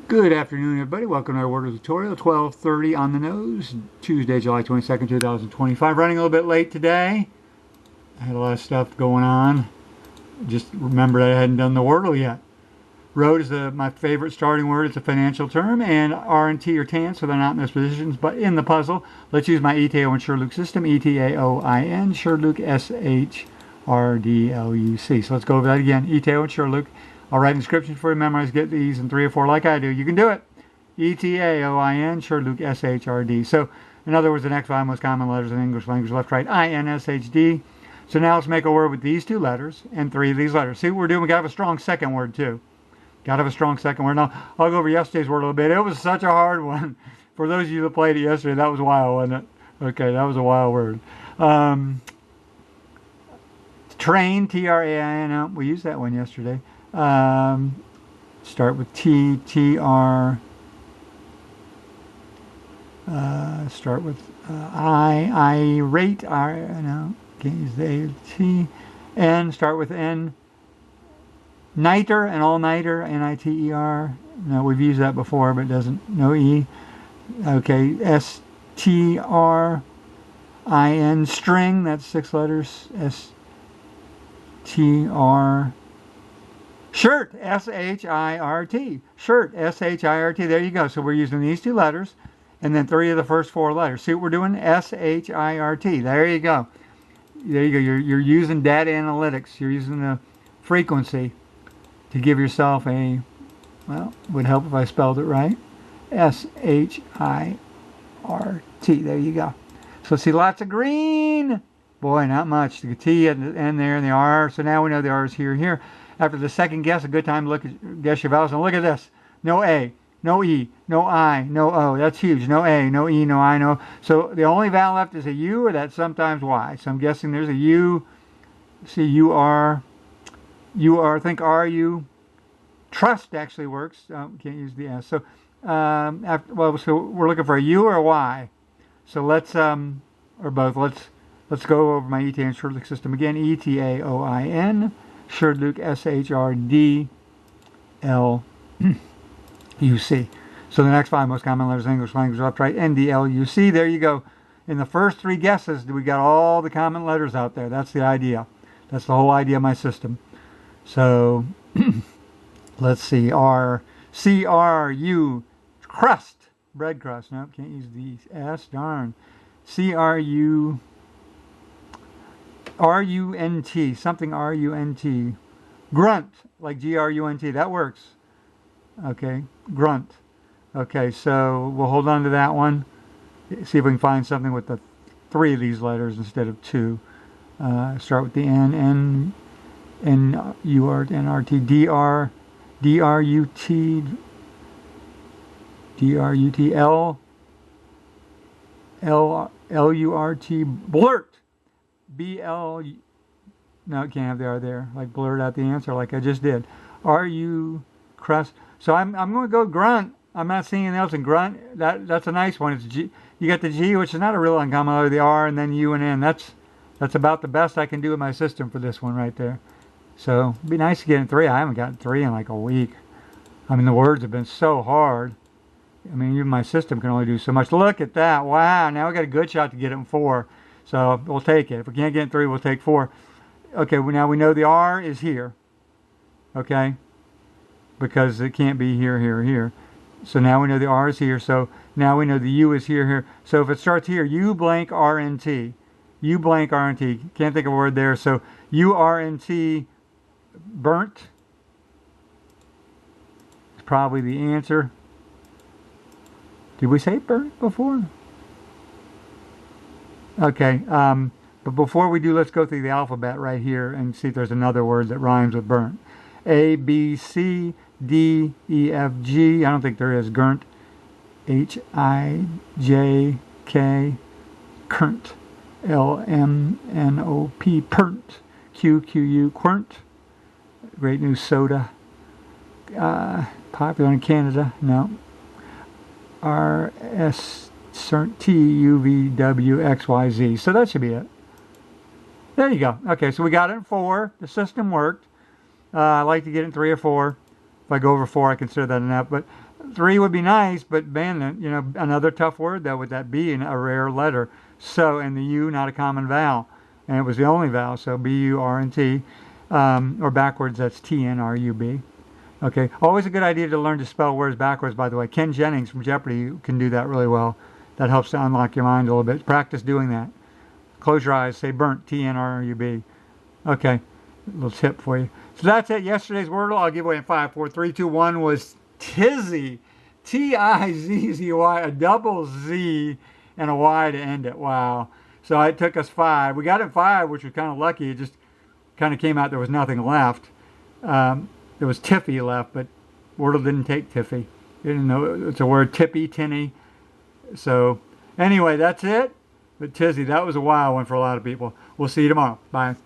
Good afternoon, everybody. Welcome to our Wordle tutorial, 12:30 on the nose, Tuesday, July 22nd, 2025. Running a little bit late today. I had a lot of stuff going on. Just remembered I hadn't done the Wordle yet. Road is my favorite starting word. It's a financial term, and R and T are tan, so they're not in those positions, but in the puzzle. Let's use my ETAOIN SHRDLUC system, ETAOIN, SHRDLUC, SHRDLUC. So let's go over that again, ETAOIN SHRDLUC. I'll write inscriptions for you, memorize, get these in 3 or 4 like I do. You can do it. ETAOIN, SHRDLUC, SHRD. So, in other words, the next 5 most common letters in English language, left, right, INSHD. So now let's make a word with these 2 letters and 3 of these letters. See what we're doing? We got to have a strong second word, too. Got to have a strong second word. Now, I'll go over yesterday's word a little bit. It was such a hard one. For those of you that played it yesterday, that was wild, wasn't it? Okay, that was a wild word. Train, T-R-A-I-N. We used that one yesterday. Start with T, T-R, start with irate, no, can't use the A, T, N, start with N, niter, an all-nighter, N-I-T-E-R, no, we've used that before, but it doesn't, no E, okay, S-T-R-I-N, string, that's 6 letters, S-T-R, shirt, S-H-I-R-T. Shirt, S-H-I-R-T. There you go. So we're using these 2 letters and then 3 of the first 4 letters. See what we're doing? S-H-I-R-T. There you go. There you go. You're using data analytics. You're using the frequency to give yourself a, well, would help if I spelled it right. S-H-I-R-T. There you go. So see lots of green. Boy, not much. The T at the end there and the R. So now we know the R is here and here. After the second guess, a good time to guess your vowels. And look at this. No A, no E, no I, no O. That's huge. No A, no E, no I, no. So the only vowel left is a U, or that's sometimes Y. So I'm guessing there's a U. See, U-R. U-R, think R-U. Trust actually works. Can't use the S. So, so we're looking for a U or a Y. So let's, or both. Let's go over my ETAOIN SHRDLUC system again. ETAOIN. SHRDLUC, S-H-R-D-L-U-C. So the next 5 most common letters in English language, left, right, N-D-L-U-C. There you go. In the first 3 guesses, we got all the common letters out there. That's the idea. That's the whole idea of my system. So let's see. C-R-U, crust, bread crust. No, can't use the S, darn. C-R-U, R-U-N-T, something R-U-N-T. Grunt, like G-R-U-N-T. That works. Okay, grunt. Okay, so we'll hold on to that one. See if we can find something with the 3 of these letters instead of 2. Start with the N, N-U-R-N-R-T, D-R, D-R-U-T, D-R-U-T, L, L-U-R-T, blurt. B-L, no, it can't have the R there, like blurt out the answer like I just did. R-U, crust. So I'm going to go grunt. I'm not seeing anything else in grunt. That's a nice one. It's G. You got the G, which is not a real uncommon letter, the R, and then U and N. That's about the best I can do with my system for this one right there. So it'd be nice to get in 3. I haven't gotten 3 in like a week. I mean, the words have been so hard. I mean, even my system can only do so much. Look at that. Wow, now we got a good shot to get it in 4. So we'll take it. If we can't get in 3, we'll take 4. Okay, well, now we know the R is here. Okay? Because it can't be here, here, here. So now we know the R is here. So now we know the U is here, here. So if it starts here, U blank R-N-T. U blank R-N-T. Can't think of a word there. So U-R-N-T, burnt. Is probably the answer. Did we say burnt before? Okay, but before we do, let's go through the alphabet right here and see if there's another word that rhymes with burnt. A, B, C, D, E, F, G. I don't think there is. Gurnt. H, I, J, K. Curnt. L, M, N, O, P. Pernt. Q, Q, U. Quirnt. Great new soda. Popular in Canada. No. R, S, T, U, V, W, X, Y, Z. So that should be it. There you go. Okay, so we got it in 4. The system worked. I like to get it in 3 or 4. If I go over 4, I consider that enough. But 3 would be nice, but man, you know, another tough word though with that B and a rare letter. So, and the U, not a common vowel. And it was the only vowel, so B-U-R-N-T. Or backwards, that's T-N-R-U-B. Okay, always a good idea to learn to spell words backwards, by the way. Ken Jennings from Jeopardy can do that really well. That helps to unlock your mind a little bit. Practice doing that. Close your eyes, say burnt, T-N-R-U-B. Okay, a little tip for you. So that's it. Yesterday's Wordle, I'll give away in 5, 4, 3, 2, 1 was Tizzy. T-I-Z-Z-Y, a double Z and a Y to end it. Wow. So it took us 5. We got it 5, which was kind of lucky. It just kind of came out there was nothing left. There was Tiffy left, but Wordle didn't take Tiffy. You didn't know it's a word, Tippy, Tinny. So anyway, that's it. But Tizzy, that was a wild one for a lot of people. We'll see you tomorrow. Bye.